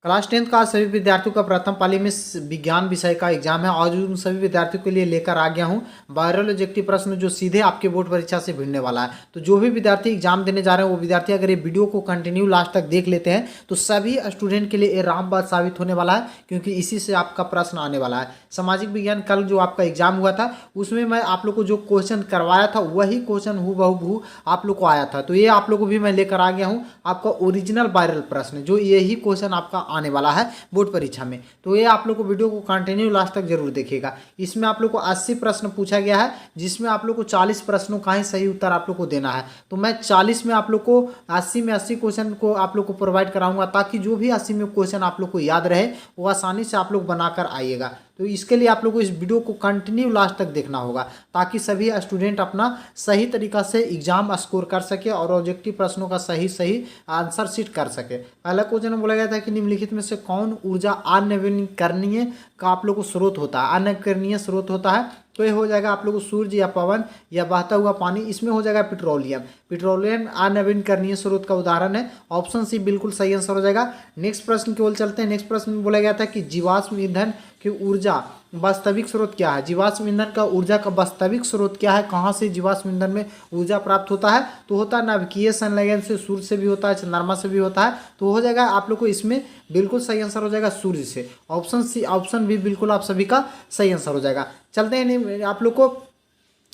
Class 10th का आज सभी विद्यार्थियों का प्रथम पाली में विज्ञान विषय का एग्जाम है। आज उन सभी विद्यार्थियों के लिए लेकर आ गया हूं वायरल ऑब्जेक्टिव प्रश्न जो सीधे आपके बोर्ड परीक्षा से भिड़ने वाला है। तो जो भी विद्यार्थी एग्जाम देने जा रहे हैं वो विद्यार्थी अगर ये वीडियो को कंटिन्यू लास्ट तक देख लेते हैं तो सभी स्टूडेंट के लिए ये रामबाण साबित होने वाला है, क्योंकि इसी से आपका प्रश्न आने वाला है। सामाजिक विज्ञान कल जो आपका एग्जाम हुआ था उसमें मैं आप लोग को जो क्वेश्चन करवाया था वही क्वेश्चन हूबहू आप लोग को आया था। तो ये आप लोग को भी मैं लेकर आ गया हूँ आपका ओरिजिनल वायरल प्रश्न, जो यही क्वेश्चन आपका आने वाला है बोर्ड परीक्षा में। तो ये आप लोग को वीडियो को कंटिन्यू लास्ट तक जरूर देखिएगा। इसमें आप लोग को 80 प्रश्न पूछा गया है, जिसमें आप लोग को 40 प्रश्नों का ही सही उत्तर आप लोग को देना है। तो मैं 40 में आप लोग को 80 में 80 क्वेश्चन को आप लोग को प्रोवाइड कराऊंगा, ताकि जो भी 80 में क्वेश्चन आप लोग को याद रहे वो आसानी से आप लोग बनाकर आइएगा। तो इसके लिए आप लोग को इस वीडियो को कंटिन्यू लास्ट तक देखना होगा, ताकि सभी स्टूडेंट अपना सही तरीका से एग्जाम स्कोर कर सके और ऑब्जेक्टिव प्रश्नों का सही आंसर शीट कर सके। पहला क्वेश्चन बोला गया था कि निम्नलिखित में से कौन ऊर्जा अनवीकरणीय का आप लोग को स्रोत होता है, अनवीकरणीय स्रोत होता है। तो ये हो जाएगा आप लोग को सूर्य या पवन या बहता हुआ पानी। इसमें हो जाएगा पेट्रोलियम। पेट्रोलियम अनवीकरणीय स्रोत का उदाहरण है। ऑप्शन सी बिल्कुल सही आंसर हो जाएगा। नेक्स्ट प्रश्न की ओर चलते हैं। नेक्स्ट प्रश्न में बोला गया था कि जीवाश्म ईंधन की ऊर्जा वास्तविक स्रोत क्या है। जीवाश्म ईंधन का ऊर्जा का वास्तविक स्रोत क्या है, कहाँ से जीवाश्म ईंधन में ऊर्जा प्राप्त होता है। तो होता है नाभिकीय संलयन से, सूर्य से भी होता है, चंद्रमा से भी होता है। तो हो जाएगा आप लोग को इसमें बिल्कुल सही आंसर हो जाएगा सूर्य से। ऑप्शन सी, ऑप्शन बी बिल्कुल आप सभी का सही आंसर हो जाएगा। चलते हैं आप लोग को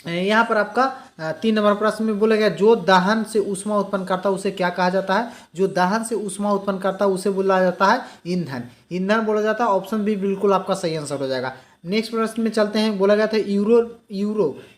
यहाँ पर आपका 3 नंबर प्रश्न में बोला गया जो दहन से ऊष्मा उत्पन्न करता है उसे क्या कहा जाता है। जो दहन से ऊष्मा उत्पन्न करता है उसे बोला जाता है ईंधन। ईंधन बोला जाता है। ऑप्शन बी बिल्कुल आपका सही आंसर हो जाएगा। नेक्स्ट प्रश्न में चलते हैं। बोला गया था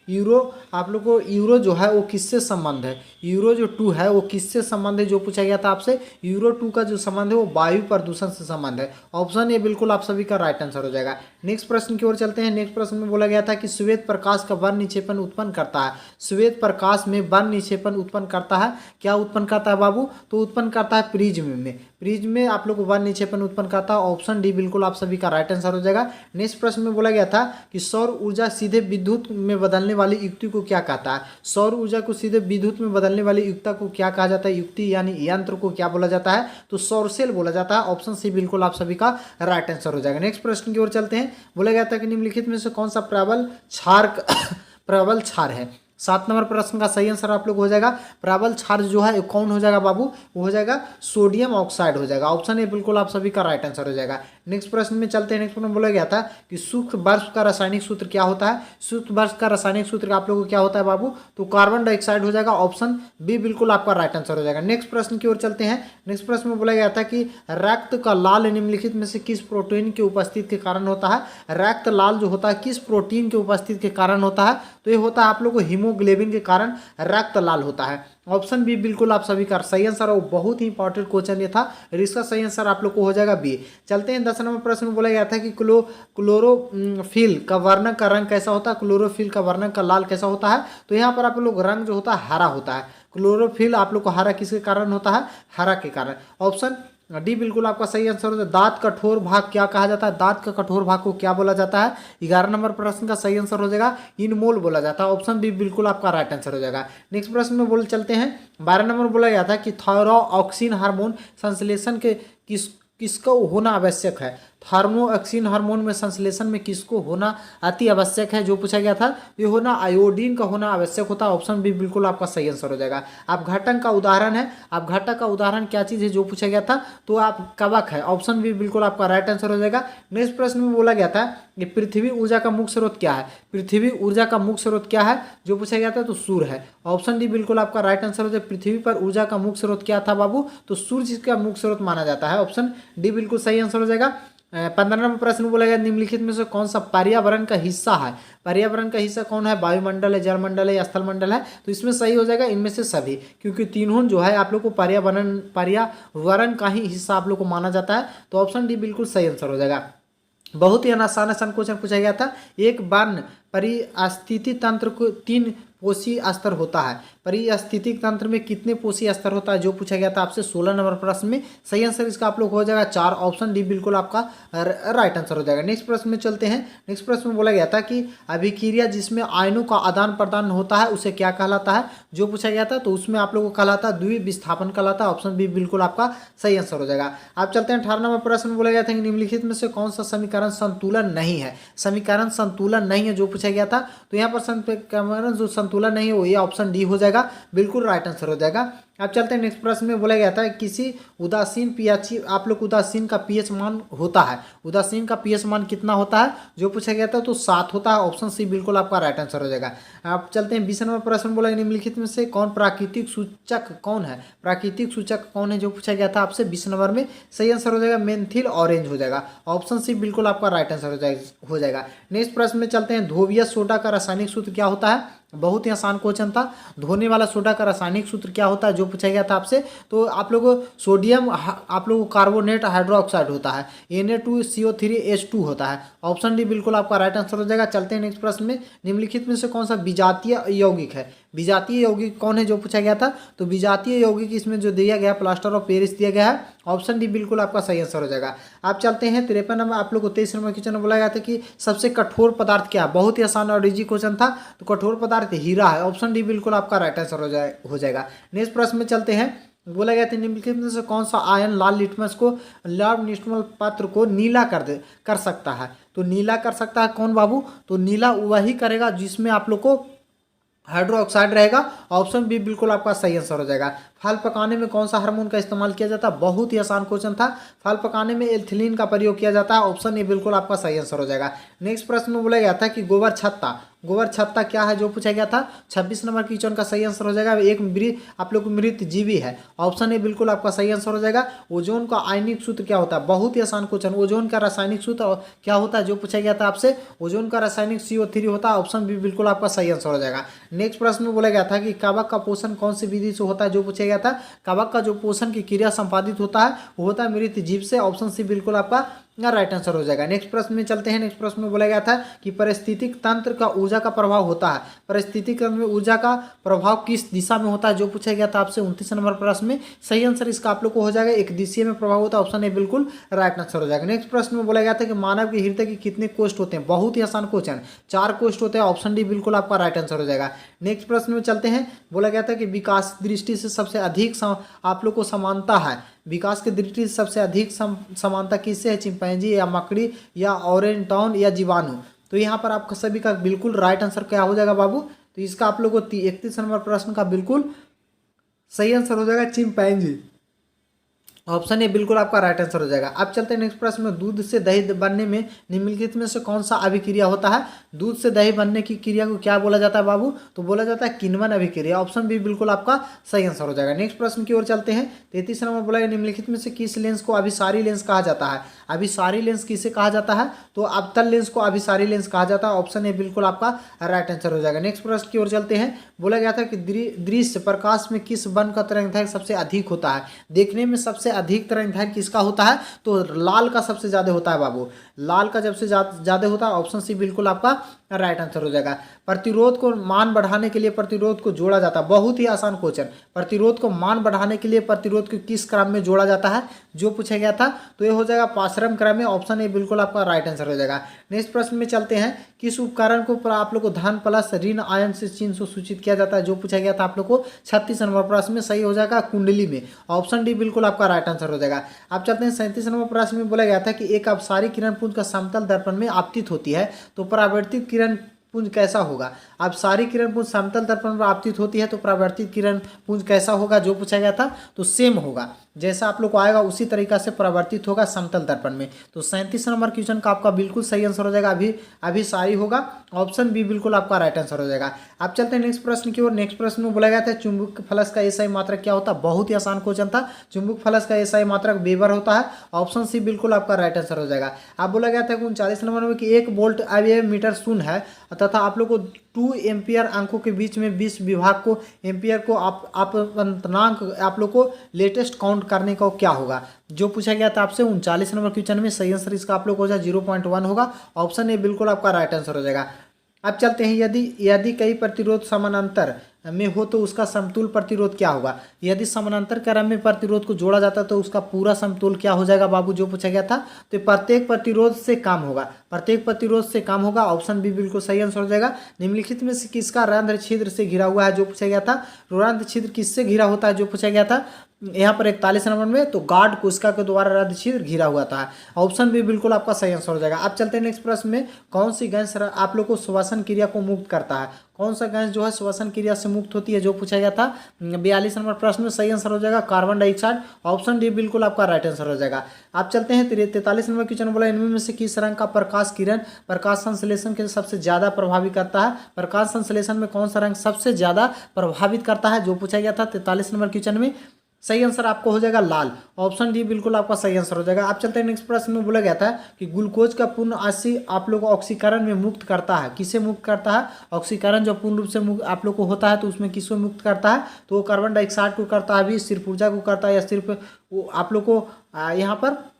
यूरो आप लोग को यूरो जो है वो किससे संबंध है। यूरो जो 2 है वो किससे संबंध है, जो पूछा गया था आपसे। यूरो 2 का जो संबंध है वो वायु प्रदूषण से संबंध है। ऑप्शन ए बिल्कुल आप सभी का राइट आंसर हो जाएगा। नेक्स्ट प्रश्न की ओर चलते हैं। नेक्स्ट प्रश्न में बोला गया था कि श्वेत प्रकाश का वर्ण निक्षेपण उत्पन्न करता है। श्वेत प्रकाश में वर्ण निक्षेपण उत्पन्न करता है, क्या उत्पन्न करता है बाबू। तो उत्पन्न करता है प्रिज्म में। प्रिज्म में आप लोग को वर्ण निक्षेपण उत्पन्न करता है। ऑप्शन डी बिल्कुल आप सभी का राइट आंसर हो जाएगा। नेक्स्ट प्रश्न में बोला गया था कि सौर ऊर्जा सीधे विद्युत में बदलने वाली युक्ति को क्या कहता है। सौर ऊर्जा को सीधे विद्युत में बदलने वाली युक्ति को क्या कहा जाता है। युक्ति यानी यंत्र को क्या बोला जाता है। तो सौर सेल बोला जाता है। ऑप्शन सी बिल्कुल आप सभी का राइट आंसर हो जाएगा। नेक्स्ट प्रश्न की ओर चलते हैं। बोला गया था कि निम्नलिखित में से कौन सा प्रबल क्षार है। 7 नंबर प्रश्न का सही आंसर आप लोग हो जाएगा। प्रबल क्षार जो है कौन हो जाएगा बाबू, वो हो जाएगा सोडियम ऑक्साइड हो जाएगा। ऑप्शन ए बिल्कुल आप सभी का राइट आंसर हो जाएगा। नेक्स्ट प्रश्न में चलते हैं। नेक्स्ट प्रश्न में बोला गया था कि शुष्क बर्फ का रासायनिक सूत्र क्या होता है। शुष्क बर्फ का रासायनिक सूत्र आप लोगों को क्या होता है बाबू, तो कार्बन डाइऑक्साइड हो जाएगा। ऑप्शन बी बिल्कुल आपका राइट आंसर हो जाएगा। नेक्स्ट प्रश्न की ओर चलते हैं। नेक्स्ट प्रश्न में बोला गया था कि रक्त का लाल निम्नलिखित में से किस प्रोटीन की उपस्थिति के कारण होता है। रक्त लाल जो होता है किस प्रोटीन की उपस्थिति के कारण होता है। तो ये होता है आप लोग को हीमोग्लोबिन के कारण रक्त लाल होता है। ऑप्शन बी बिल्कुल आप सभी का सही आंसर है। बहुत ही इंपॉर्टेंट क्वेश्चन ये था, इसका सही आंसर आप लोग को हो जाएगा बी। चलते हैं 10 नंबर प्रश्न में बोला गया था कि क्लोरोफिल का वर्णक का रंग कैसा होता है। क्लोरोफिल का वर्णक का लाल कैसा होता है। तो यहाँ पर आप लोग रंग जो होता है हरा होता है। क्लोरोफिल आप लोग को हरा किसके कारण होता है, हरा के कारण। ऑप्शन डी बिल्कुल आपका सही आंसर होता है। दांत कठोर भाग क्या कहा जाता है। दांत का कठोर भाग को क्या बोला जाता है। 11 नंबर प्रश्न का सही आंसर हो जाएगा इनमोल बोला जाता है। ऑप्शन बी बिल्कुल आपका राइट आंसर हो जाएगा। नेक्स्ट प्रश्न में बोल चलते हैं। 12 नंबर बोला गया था कि थायरॉक्सिन हार्मोन संश्लेषण के किसको होना आवश्यक है। थार्मोऑक्सिन हार्मोन में संश्लेषण में किसको होना अति आवश्यक है, जो पूछा गया था। ये होना आयोडीन का होना आवश्यक होता है। ऑप्शन बी बिल्कुल आपका सही आंसर हो जाएगा। आप घटक का उदाहरण है। आप घटक का उदाहरण क्या चीज़ है, जो पूछा गया था। तो आप कवक है। ऑप्शन बी बिल्कुल आपका राइट आंसर हो जाएगा। नेक्स्ट प्रश्न में बोला गया था कि पृथ्वी ऊर्जा का मुख्य स्रोत क्या है। पृथ्वी ऊर्जा का मुख्य स्रोत क्या है, जो पूछा गया था। तो सूर्य है। ऑप्शन डी बिल्कुल आपका राइट आंसर हो जाएगा। पृथ्वी पर ऊर्जा का मुख्य स्रोत क्या था बाबू, तो सूर्य का मुख्य स्रोत माना जाता है। ऑप्शन डी बिल्कुल सही आंसर हो जाएगा। 15 नंबर प्रश्न बोला गया निम्नलिखित में से कौन सा पर्यावरण का हिस्सा है। पर्यावरण का हिस्सा कौन है, वायुमंडल है, जलमंडल है या स्थलमंडल है। तो इसमें सही हो जाएगा इनमें से सभी, क्योंकि तीनों जो है आप लोग को पर्यावरण का ही हिस्सा आप लोग को माना जाता है। तो ऑप्शन डी बिल्कुल सही आंसर हो जाएगा। बहुत ही आसान क्वेश्चन पूछा गया था। एक वर्ण परिस्थिति तंत्र को 3 पोषी स्तर होता है। परिस्थितिक तंत्र में कितने पोषी स्तर होता है जो पूछा गया था आपसे 16 नंबर प्रश्न में। सही आंसर इसका आप लोग हो जाएगा 4, ऑप्शन डी बिल्कुल आपका राइट आंसर हो जाएगा। नेक्स्ट प्रश्न में चलते हैं। नेक्स्ट प्रश्न में बोला गया था कि अभिक्रिया जिसमें आयनों का आदान प्रदान होता है उसे क्या कहलाता है जो पूछा गया था, तो उसमें आप लोगों को कहलाता है द्विविस्थापन कहलाता है। ऑप्शन बी बिल्कुल आपका सही आंसर हो जाएगा। आप चलते हैं 18 नंबर प्रश्न में बोला गया था कि निम्नलिखित में से कौन सा समीकरण संतुलन नहीं है। समीकरण संतुलन नहीं है जो पूछा गया था, तो यहाँ पर समीकरण जो संतुलन नहीं है वो ये ऑप्शन डी हो जाएगा, बिल्कुल राइट आंसर हो जाएगा। अब चलते हैं नेक्स्ट प्रश्न में बोला गया था किसी उदासीन पीएच, आप लोग उदासीन का पीएच मान होता है, उदासीन का पीएच मान कितना होता है जो पूछा गया था, तो 7 होता है। ऑप्शन सी बिल्कुल आपका राइट आंसर हो जाएगा। आप चलते हैं 20 नंबर प्रश्न बोला निम्नलिखित में से कौन प्राकृतिक सूचक कौन है, प्राकृतिक सूचक कौन है जो पूछा गया था आपसे 20 नंबर में। सही आंसर हो जाएगा मेन्थिल ऑरेंज हो जाएगा। ऑप्शन सी बिल्कुल आपका राइट आंसर हो जाएगा। नेक्स्ट प्रश्न में चलते हैं धोबिया सोडा का रासायनिक सूत्र क्या होता है। बहुत ही आसान क्वेश्चन था। धोने वाला सोडा का रासायनिक सूत्र क्या होता है जो पूछा गया था आपसे, तो आप लोगों को सोडियम आप लोगों को कार्बोनेट हाइड्रोक्साइड होता है, Na2CO3H2 होता है। ऑप्शन डी बिल्कुल आपका राइट आंसर हो जाएगा। चलते हैं नेक्स्ट प्रश्न में। निम्नलिखित में से कौन सा विजातीय यौगिक है, विजातीय यौगिक कौन है जो पूछा गया था, तो विजातीय यौगिक इसमें जो दिया गया प्लास्टर ऑफ पेरिस दिया गया है। ऑप्शन डी बिल्कुल आपका सही आंसर हो जाएगा। आप चलते हैं 53 नंबर, आप लोग को 23 नंबर क्वेश्चन में बोला गया था कि सबसे कठोर पदार्थ क्या है। बहुत ही आसान और इजी क्वेश्चन था, तो कठोर पदार्थ हीरा है। ऑप्शन डी बिल्कुल आपका राइट आंसर हो जाएगा। नेक्स्ट प्रश्न में चलते हैं। बोला गया था निम्नलिखित में से कौन सा आयन लाल लिटमस पत्र को नीला कर सकता है, तो नीला कर सकता है कौन बाबू, तो नीला वही करेगा जिसमें आप लोग को हाइड्रोक्साइड रहेगा। ऑप्शन बी बिल्कुल आपका सही आंसर हो जाएगा। फल पकाने में कौन सा हार्मोन का इस्तेमाल किया जाता है, बहुत ही आसान क्वेश्चन था। फल पकाने में एथिलीन का प्रयोग किया जाता है। ऑप्शन ए बिल्कुल आपका सही आंसर हो जाएगा। नेक्स्ट प्रश्न में बोला गया था कि गोबर छत्ता क्या है जो पूछा गया था। 26 नंबर क्वेश्चन का सही आंसर हो जाएगा। एक आप लोग मृत जीवी है। ऑप्शन ए बिल्कुल आपका सही आंसर हो जाएगा। ओजोन का आयनिक सूत्र क्या होता है, बहुत ही आसान क्वेश्चन। ओजोन का रासायनिक सूत्र क्या होता है जो पूछा गया था आपसे, ओजोन का रासायनिक CO3 होता है। ऑप्शन बी बिल्कुल आपका सही आंसर हो जाएगा। नेक्स्ट प्रश्न में बोला गया था कि कवक का पोषण कौन सी विधि से होता है जो पूछा गया था। कवक का जो पोषण की क्रिया संपादित होता है वो होता है मृत जीव से। ऑप्शन सी बिल्कुल आपका राइट आंसर हो जाएगा। नेक्स्ट प्रश्न में चलते हैं। नेक्स्ट प्रश्न में बोला गया था कि परिस्थितिक तंत्र का ऊर्जा का प्रभाव होता है, परिस्थितिक तंत्र में ऊर्जा का प्रभाव किस दिशा में होता है जो पूछा गया था आपसे 29 नंबर प्रश्न में। सही आंसर इसका आप लोग को हो जाएगा एक दिशा में प्रभाव होता है। ऑप्शन ए बिल्कुल राइट आंसर हो जाएगा। नेक्स्ट प्रश्न में बोला गया था कि मानव के हृदय के कितने कोष्ठ होते हैं, बहुत ही आसान क्वेश्चन, 4 कोष्ठ होते हैं। ऑप्शन डी बिल्कुल आपका राइट आंसर हो जाएगा। नेक्स्ट प्रश्न में चलते हैं। बोला गया था कि विकास दृष्टि से सबसे अधिक आप लोग को समानता है, विकास की दृष्टि से सबसे अधिक समानता किससे है, चिंपैंजी या मकड़ी या ऑरेंगुटान या जीवाणु। तो यहाँ पर आपका सभी का बिल्कुल राइट आंसर क्या हो जाएगा बाबू, तो इसका आप लोगों को 31 नंबर प्रश्न का बिल्कुल सही आंसर हो जाएगा चिंपैंजी। ऑप्शन ए बिल्कुल आपका राइट आंसर हो जाएगा। अब चलते हैं नेक्स्ट प्रश्न में। दूध से दही बनने में निम्नलिखित में से कौन सा अभिक्रिया होता है। दूध से दही बनने की क्रिया को क्या बोला जाता है बाबू, तो बोला जाता है किण्वन अभिक्रिया। ऑप्शन बी बिल्कुल आपका सही आंसर हो जाएगा। नेक्स्ट प्रश्न की ओर चलते हैं। 33 नंबर बोला निम्नलिखित में से किस लेंस को अभिसारी लेंस कहा जाता है। अभिसारी लेंस किसे कहा जाता है, तो अवतल लेंस को अभिसारी लेंस कहा जाता है। ऑप्शन ए बिल्कुल आपका राइट आंसर हो जाएगा। नेक्स्ट प्रश्न की ओर चलते हैं। बोला गया था कि दृश्य प्रकाश में किस वन का तरंगदैर्घ्य सबसे अधिक होता है, देखने में सबसे अधिक तरंगदैर्घ्य किसका होता है, तो लाल का सबसे ज्यादा होता है बाबू, लाल का जब से ज्यादा होता है। ऑप्शन सी बिल्कुल आपका राइट आंसर हो जाएगा। प्रतिरोध को मान बढ़ाने के लिए प्रतिरोध को जोड़ा जाता है, बहुत ही आसान क्वेश्चन। प्रतिरोध को मान बढ़ाने के लिए प्रतिरोध को किस क्रम में जोड़ा जाता है जो पूछा गया था, तो ये हो जाएगा पाश्रम क्रम में। ऑप्शन ए बिल्कुल आपका राइट आंसर हो जाएगा। नेक्स्ट प्रश्न में चलते हैं। किस उपकरण को आप लोग को धन प्लस ऋण आयन से चिन्ह से सूचित किया जाता है जो पूछा गया था आप लोग को 36 नंबर प्रश्न में। सही हो जाएगा कुंडली में। ऑप्शन डी बिल्कुल आपका राइट आंसर हो जाएगा। आप चलते हैं 37 नंबर प्रश्न में। बोला गया था कि एक अपसारी किरण पुंज का समतल दर्पण में आपतित होती है तो परावर्तित किरण पुंज कैसा होगा। अब सारी किरण पुंज समतल दर्पण पर आपतित होती है तो परावर्तित किरण पुंज कैसा होगा जो पूछा गया था, तो सेम होगा, जैसा आप लोग को आएगा उसी तरीका से परावर्तित होगा समतल दर्पण में। तो 37 नंबर क्वेश्चन का आपका बिल्कुल सही आंसर हो जाएगा, अभी सारी होगा। ऑप्शन बी बिल्कुल आपका राइट आंसर हो जाएगा। आप चलते हैं नेक्स्ट प्रश्न की ओर। नेक्स्ट प्रश्न में बोला गया था चुंबक फलक का एसआई मात्रक क्या होता है, बहुत ही आसान क्वेश्चन था। चुंबक फलक का एसआई मात्रक वेबर होता है। ऑप्शन सी बिल्कुल आपका राइट आंसर हो जाएगा। आप बोला गया था 39 नंबर में कि 1 वोल्ट अवयव मीटर शून्य है तथा आप लोग को 2 एम्पियर अंकों के बीच में 20 विभाग को एम्पियर को अपवर्तनांक आप लोग को लेटेस्ट काउंट करने का क्या होगा जो पूछा गया था आपसे 39 नंबर क्वेश्चन में। सही आंसर इसका आप लोग हो जाए 0.1 होगा। ऑप्शन ए बिल्कुल आपका राइट आंसर हो जाएगा। अब चलते हैं, यदि यदि कई प्रतिरोध समानांतर में हो तो उसका समतुल प्रतिरोध क्या होगा। यदि समानांतर क्रम में प्रतिरोध को जोड़ा जाता है तो उसका पूरा समतुल क्या हो जाएगा बाबू, जो पूछा गया था। तो प्रत्येक प्रतिरोध से कम होगा, प्रत्येक प्रतिरोध से कम होगा। ऑप्शन बी बिल्कुल सही आंसर हो जाएगा। निम्नलिखित में से किसका रंध्र छिद्र से घिरा हुआ है, जो पूछा गया था। रंध्र छिद्र किससे घिरा होता है, जो पूछा गया था यहाँ पर 41 नंबर में, तो गार्ड कोशिका के द्वारा रंध्र छिद्र घिरा हुआ था। ऑप्शन बी बिल्कुल आपका सही आंसर हो जाएगा। अब चलते हैं नेक्स्ट प्रश्न में, कौन सी गैस आप लोग को श्वसन क्रिया को मुक्त करता है। कौन सा गैस जो है श्वसन क्रिया से मुक्त होती है, जो पूछा गया था। 42 नंबर प्रश्न में सही आंसर हो जाएगा कार्बन डाइऑक्साइड। ऑप्शन डी बिल्कुल आपका राइट आंसर हो जाएगा। आप चलते हैं 43 नंबर क्वेश्चन बोला, इनमें से किस रंग का प्रकाश किरण प्रकाश संश्लेषण के सबसे ज्यादा प्रभावित करता है। प्रकाश संश्लेषण में कौन सा रंग सबसे ज्यादा प्रभावित करता है, जो पूछा गया था 43 नंबर क्वेश्चन में। सही आंसर आपको हो जाएगा लाल। ऑप्शन डी बिल्कुल आपका सही आंसर हो जाएगा। आप चलते हैं नेक्स्ट प्रश्न में, बोला गया था कि ग्लूकोज का पूर्ण आशी आप लोग को ऑक्सीकरण में मुक्त करता है। किसे मुक्त करता है, ऑक्सीकरण जो पूर्ण रूप से मुक्त आप लोग को होता है तो उसमें किसको मुक्त करता है, तो वो कार्बन डाइऑक्साइड को करता है, भी सिर्फ ऊर्जा को करता है या सिर्फ वो आप लोग को यहाँ पर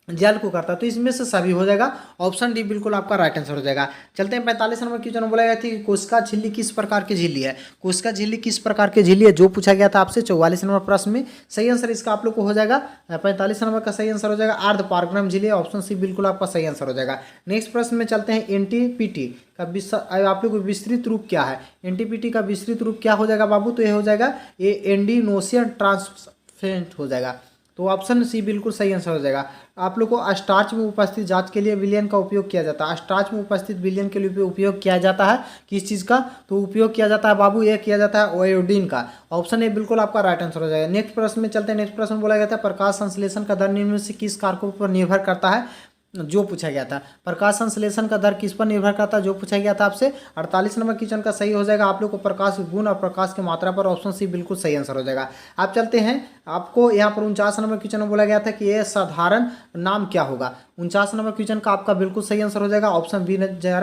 जल को करता है। तो इसमें से सभी हो जाएगा। ऑप्शन डी बिल्कुल आपका राइट आंसर हो जाएगा। चलते हैं 45 नंबर क्वेश्चन बोला गया था कि कोशिका झिल्ली किस प्रकार की झिल्ली है। कोशिका झिल्ली किस प्रकार की झिल्ली है, जो पूछा गया था आपसे 44 नंबर प्रश्न में। सही आंसर इसका आप लोग को हो जाएगा 45 नंबर का सही आंसर हो जाएगा अर्ध पारगमन झिल्ली। ऑप्शन सी बिल्कुल आपका सही आंसर हो जाएगा। नेक्स्ट प्रश्न में चलते हैं, एनटीपीटी का आप लोग को विस्तृत रूप क्या है। एनटीपीटी का विस्तृत रूप क्या हो जाएगा बाबू, तो ये हो जाएगा ये एंडोसियन ट्रांसफरेंट हो जाएगा। तो ऑप्शन सी बिल्कुल सही आंसर हो जाएगा। आप लोग को स्टार्च में उपस्थित जांच के लिए विलयन का उपयोग किया जाता है। स्टार्च में उपस्थित विलयन के लिए उपयोग किया जाता है किस चीज़ का, तो उपयोग किया जाता है बाबू, ये किया जाता है आयोडीन का। ऑप्शन ए बिल्कुल आपका राइट आंसर हो जाएगा। नेक्स्ट प्रश्न में चलते हैं। नेक्स्ट प्रश्न बोला गया था प्रकाश संश्लेषण का दर निम्न में से किस कारकों पर निर्भर करता है, जो पूछा गया था। प्रकाश संश्लेषण का दर किस पर निर्भर करता है, जो पूछा गया था आपसे। 48 नंबर क्वेश्चन का सही हो जाएगा आप लोग को प्रकाश गुण और प्रकाश की मात्रा पर। ऑप्शन सी बिल्कुल सही आंसर हो जाएगा। आप चलते हैं, आपको यहाँ पर 49 नंबर क्वेश्चन में बोला गया था कि यह साधारण नाम क्या होगा। 49 नंबर क्वेश्चन का आपका बिल्कुल सही आंसर हो जाएगा। ऑप्शन बी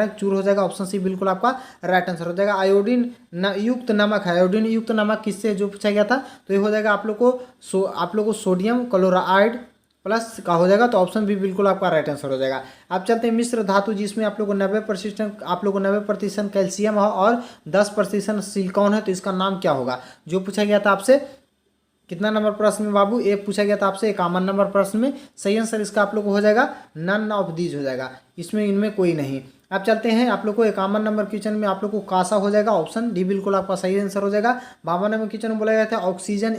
चूर हो जाएगा। ऑप्शन सी बिल्कुल आपका राइट आंसर हो जाएगा। आयोडीन युक्त नमक है। आयोडीन युक्त नमक किससे, जो पूछा गया था, तो ये हो जाएगा आप लोग को सोडियम क्लोराइड प्लस का हो जाएगा। तो ऑप्शन बी बिल्कुल आपका राइट आंसर हो जाएगा। आप चलते हैं मिश्र धातु, जिसमें आप लोग को 90% कैल्शियम है और 10% सिलिकॉन है, तो इसका नाम क्या होगा, जो पूछा गया था आपसे। कितना नंबर प्रश्न में बाबू, एक पूछा गया था आपसे 51 नंबर प्रश्न में। सही आंसर इसका आप लोग को हो जाएगा नन ऑफ दीज हो जाएगा, इसमें इनमें कोई नहीं। आप चलते हैं, आप लोग को 51 नंबर क्वेश्चन में आप लोग को कासा हो जाएगा। ऑप्शन डी बिल्कुल आपका सही आंसर हो जाएगा। 52 नंबर क्वेश्चन में बोला गया था ऑक्सीजन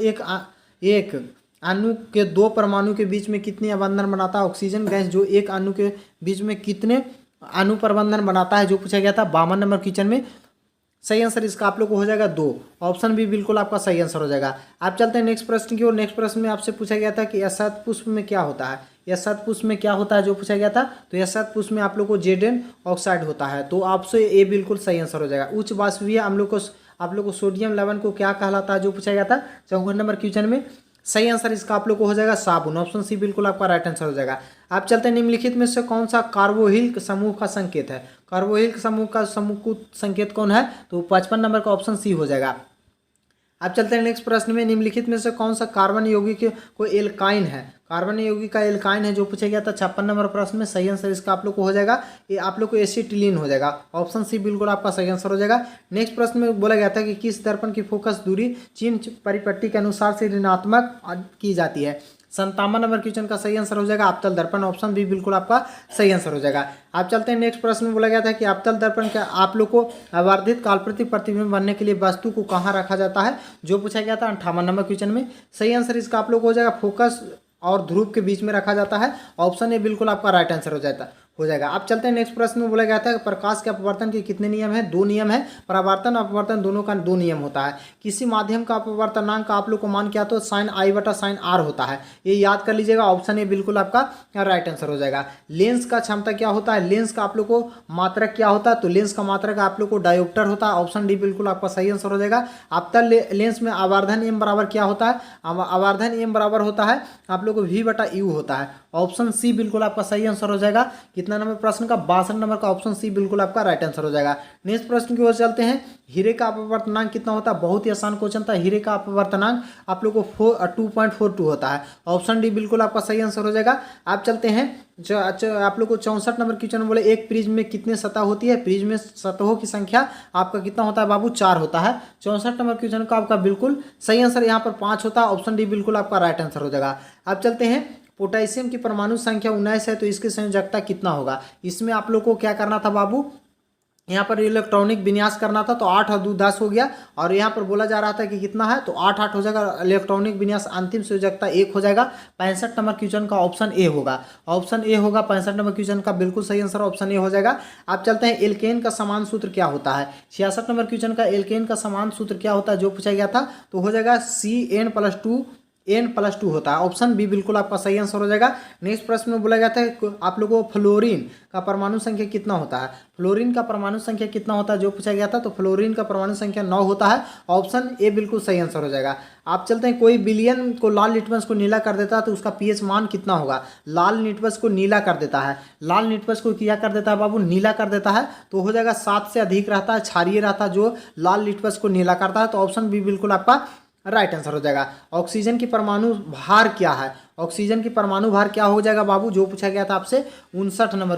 एक अणु के दो परमाणु के बीच में कितने अबंधन बनाता है। ऑक्सीजन गैस जो एक अणु के बीच में कितने अणु प्रबंधन बनाता है, जो पूछा गया था 52 नंबर क्वेश्चन में। सही आंसर इसका आप लोग को हो जाएगा 2। ऑप्शन बी बिल्कुल आपका सही आंसर हो जाएगा। आप चलते हैं नेक्स्ट प्रश्न की ओर। नेक्स्ट प्रश्न में आपसे पूछा गया था कि यशत पुष्प में क्या होता है। यशत पुष्प में क्या होता है, जो पूछा गया था, तो यशत पुष्प में आप लोग को जेडेन ऑक्साइड होता है। तो आपसे ए बिल्कुल सही आंसर हो जाएगा। उच्च वाष्पीय अम्लों को आप लोग को सोडियम लवण को क्या कहलाता है, जो पूछा गया था 54 नंबर क्वेश्चन में। सही आंसर इसका आप लोग को हो जाएगा साबुन। ऑप्शन सी बिल्कुल आपका राइट आंसर हो जाएगा। आप चलते हैं, निम्नलिखित में से कौन सा कार्बोहिल समूह का संकेत है। कार्बोहिल समूह का संकेत कौन है, तो 55 नंबर का ऑप्शन सी हो जाएगा। आप चलते हैं नेक्स्ट प्रश्न में, निम्नलिखित में से कौन सा कार्बन यौगिक को एल्काइन है। कार्बन यौगिक का एल्काइन है, जो पूछा गया था 56 नंबर प्रश्न में। सही आंसर इसका आप लोग को हो जाएगा, ये आप लोग को एसिटिलीन हो जाएगा। ऑप्शन सी बिल्कुल आपका सही आंसर हो जाएगा। नेक्स्ट प्रश्न में बोला गया था कि किस दर्पण की फोकस दूरी चिन्ह परिपट्टी के अनुसार से ऋणात्मक की जाती है। 57 नंबर क्वेश्चन का सही आंसर हो जाएगा अवतल दर्पण। ऑप्शन बी बिल्कुल आपका सही आंसर हो जाएगा। आप चलते हैं नेक्स्ट प्रश्न में, बोला गया था कि अवतल दर्पण का आप लोग को आवर्धित कालप्रति प्रतिबिंब बनने के लिए वस्तु को कहाँ रखा जाता है, जो पूछा गया था 58 नंबर क्वेश्चन में। सही आंसर इसका आप लोग को हो जाएगा फोकस और ध्रुव के बीच में रखा जाता है। ऑप्शन ए बिल्कुल आपका राइट आंसर हो जाएगा। आप चलते हैं नेक्स्ट प्रश्न में, बोला गया था कि प्रकाश के अपवर्तन के कितने नियम हैं। 2 नियम है। परावर्तन अपवर्तन दोनों का 2 नियम होता है। किसी माध्यम का अपवर्तनांक का आप लोग को मान क्या तो साइन आई बटा साइन आर होता है, ये याद कर लीजिएगा। ऑप्शन ए बिल्कुल आपका राइट आंसर हो जाएगा। लेंस का क्षमता क्या होता है, लेंस का आप लोग को मात्रक क्या होता है, तो लेंस का मात्रक आप लोग को डायोप्टर होता है। ऑप्शन डी बिल्कुल आपका सही आंसर हो जाएगा। अवतल लेंस में आवर्धन एम बराबर क्या होता है, आवर्धन एम बराबर होता है आप लोग को वी बटा यू होता है। ऑप्शन सी बिल्कुल आपका सही आंसर हो जाएगा। कितना नंबर प्रश्न का? 62 नंबर का ऑप्शन सी बिल्कुल आपका राइट आंसर हो जाएगा। नेक्स्ट प्रश्न की ओर चलते हैं। हीरे का अपवर्तनांक कितना होता है? बहुत ही आसान क्वेश्चन था। हीरे का अपवर्तनांक आप लोग को 2.42 होता है। ऑप्शन डी बिल्कुल आपका सही आंसर हो जाएगा। आप चलते हैं जो आप लोग को 64 नंबर क्वेश्चन बोले एक प्रिज्म में कितने सतह होती है? प्रिज्म में सतहों की संख्या आपका कितना होता है बाबू? 4 होता है। 64 नंबर क्वेश्चन का आपका बिल्कुल सही आंसर यहाँ पर 5 होता है। ऑप्शन डी बिल्कुल आपका राइट आंसर हो जाएगा। अब चलते हैं, पोटेशियम की परमाणु संख्या 19 है तो इसकी संयोजकता कितना होगा? इसमें आप लोग को क्या करना था बाबू? यहाँ पर इलेक्ट्रॉनिक विन्यास करना था तो 8 और 2 10 हो गया, और यहाँ पर बोला जा रहा था कि कितना है तो 8 8 हो जाएगा। इलेक्ट्रॉनिक विन्यास अंतिम संयोजकता 1 हो जाएगा। 65 नंबर क्वेश्चन का ऑप्शन ए होगा। ऑप्शन ए होगा 65 नंबर क्वेश्चन का बिल्कुल सही आंसर ऑप्शन ए हो जाएगा। आप चलते हैं, एल्केन का समान सूत्र क्या होता है? 66 नंबर क्वेश्चन का एल्केन का समान सूत्र क्या होता है जो पूछा गया था, तो हो जाएगा CN+2 होता है। ऑप्शन बी बिल्कुल आपका सही आंसर हो जाएगा। नेक्स्ट प्रश्न में बोला गया था आप लोगों को फ्लोरीन का परमाणु संख्या कितना होता है? फ्लोरीन का परमाणु संख्या कितना होता है जो पूछा गया था, तो फ्लोरीन का परमाणु संख्या 9 होता है। ऑप्शन ए बिल्कुल सही आंसर हो जाएगा। आप चलते हैं, कोई विलयन को लाल लिटमस को नीला कर देता है तो उसका पीएच मान कितना होगा? लाल लिटमस को नीला कर देता है, लाल लिटमस को क्या कर देता है बाबू? नीला कर देता है, तो हो जाएगा 7 से अधिक रहता है, क्षारीय रहता है जो लाल लिटमस को नीला करता है। तो ऑप्शन बी बिल्कुल आपका राइट आंसर हो जाएगा। ऑक्सीजन की परमाणु भार क्या है? ऑक्सीजन की परमाणु भार क्या हो जाएगा बाबू जो पूछा गया था आपसे 69 नंबर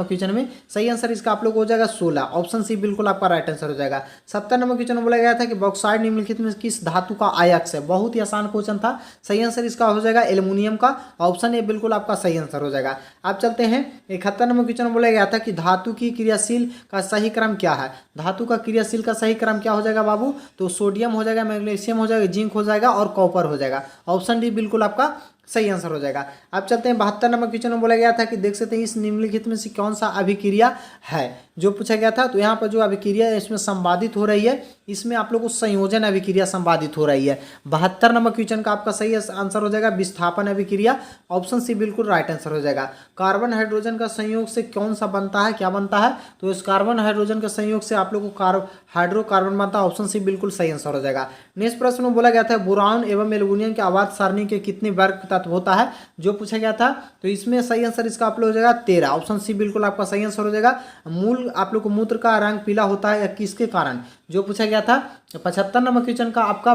क्वेश्चन में? सही आंसर इसका आप लोग हो जाएगा 16। ऑप्शन सी बिल्कुल आपका राइट आंसर हो जाएगा। 70 नंबर क्वेश्चन में बोला गया था कि बॉक्साइड निम्नलिखित में किस धातु का अयस्क है? बहुत ही आसान क्वेश्चन था। सही आंसर इसका हो जाएगा एल्युमिनियम का। ऑप्शन ए बिल्कुल आपका सही आंसर हो जाएगा। आप चलते हैं, 71 नंबर क्वेश्चन में बोला गया था कि धातु की क्रियाशील का सही क्रम क्या है? धातु का क्रियाशील का सही क्रम क्या हो जाएगा बाबू? तो सोडियम हो जाएगा, मैग्नीशियम हो जाएगा, जिंक हो जाएगा और कॉपर हो जाएगा। ऑप्शन डी बिल्कुल आपका सही आंसर हो जाएगा। अब चलते हैं, 72 नंबर क्वेश्चन में बोला गया था कि देख सकते हैं इस निम्नलिखित में से कौन सा अभिक्रिया है जो पूछा गया था, तो यहाँ पर जो अभिक्रिया है इसमें संवादित हो रही है, इसमें आप लोग को संयोजन अभिक्रिया संवादित हो रही है। 72 नंबर क्वेश्चन का आपका सही आंसर हो जाएगा विस्थापन अभिक्रिया। ऑप्शन सी बिल्कुल राइट आंसर हो जाएगा। कार्बन हाइड्रोजन का संयोग से कौन सा बनता है, क्या बनता है? तो इस कार्बन हाइड्रोजन के संयोग से आप लोग को हाइड्रोकार्बन बनता है। ऑप्शन सी बिल्कुल सही आंसर हो जाएगा। नेक्स्ट प्रश्न में बोला गया था बोरान एवं एल्युमिनियम के आवर्त सारणी के कितने वर्ग तत्व होता है जो पूछा गया था, तो इसमें सही आंसर इसका आप लोग हो जाएगा 13। ऑप्शन सी बिल्कुल आपका सही आंसर हो जाएगा। मूल आप लोग को मूत्र का रंग पीला होता है या किसके कारण जो पूछा गया था? 75 नंबर क्वेश्चन का आपका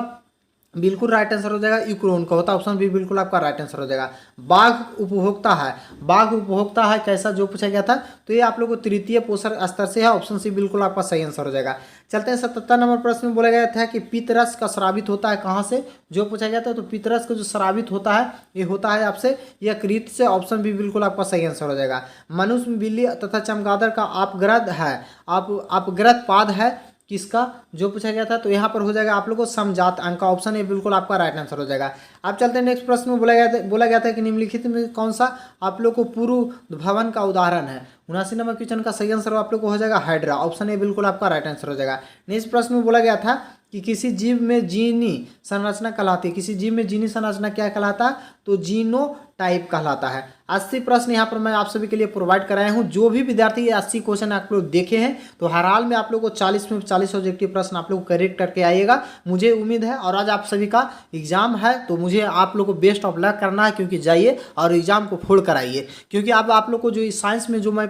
बिल्कुल राइट आंसर हो जाएगा यूक्रोन का होता है। ऑप्शन बी बिल्कुल आपका राइट आंसर हो जाएगा। बाघ उपभोक्ता है, बाघ उपभोक्ता है कैसा जो पूछा गया था, तो ये आप लोग को तृतीय पोषण स्तर से है। ऑप्शन सी बिल्कुल आपका सही आंसर हो जाएगा। चलते हैं, 77 नंबर प्रश्न में बोला गया था कि पित्तरस का स्रावित होता है कहाँ से जो पूछा गया था, तो पित्तरस का जो स्रावित होता है ये होता है आपसे यकृत से। ऑप्शन बी बिल्कुल आपका सही आंसर हो जाएगा। मनुष्य, बिल्ली तथा चमगादड़ का अपग्रद है, अपग्रद पाद है किसका जो पूछा गया था, तो यहाँ पर हो जाएगा आप लोग को समजात अंक का। ऑप्शन ए बिल्कुल आपका राइट आंसर हो जाएगा। अब चलते हैं नेक्स्ट प्रश्न में बोला गया था कि निम्नलिखित में कौन सा आप लोग को पूर्व भवन का उदाहरण है? 79 नंबर क्वेश्चन का सही आंसर आप लोग को हो जाएगा हाइड्रा। ऑप्शन ए बिल्कुल आपका राइट आंसर हो जाएगा। नेक्स्ट प्रश्न में बोला गया था कि किसी जीव में जीनी संरचना कहलाती है, किसी जीव में जीनी संरचना क्या कहलाता है, तो जीनो टाइप कहलाता है। 80 प्रश्न यहाँ पर मैं आप सभी के लिए प्रोवाइड कराया हूँ। जो भी विद्यार्थी ये 80 क्वेश्चन आप लोग देखे हैं तो हर हाल में आप लोग को 40 में 40 ऑब्जेक्टिव प्रश्न आप लोग करेक्ट करके आइएगा, मुझे उम्मीद है। और आज आप सभी का एग्जाम है तो मुझे आप लोग को बेस्ट ऑफ लक करना है, क्योंकि जाइए और एग्जाम को फोड़ कर आइए, क्योंकि अब आप लोग को जो साइंस में जो मैं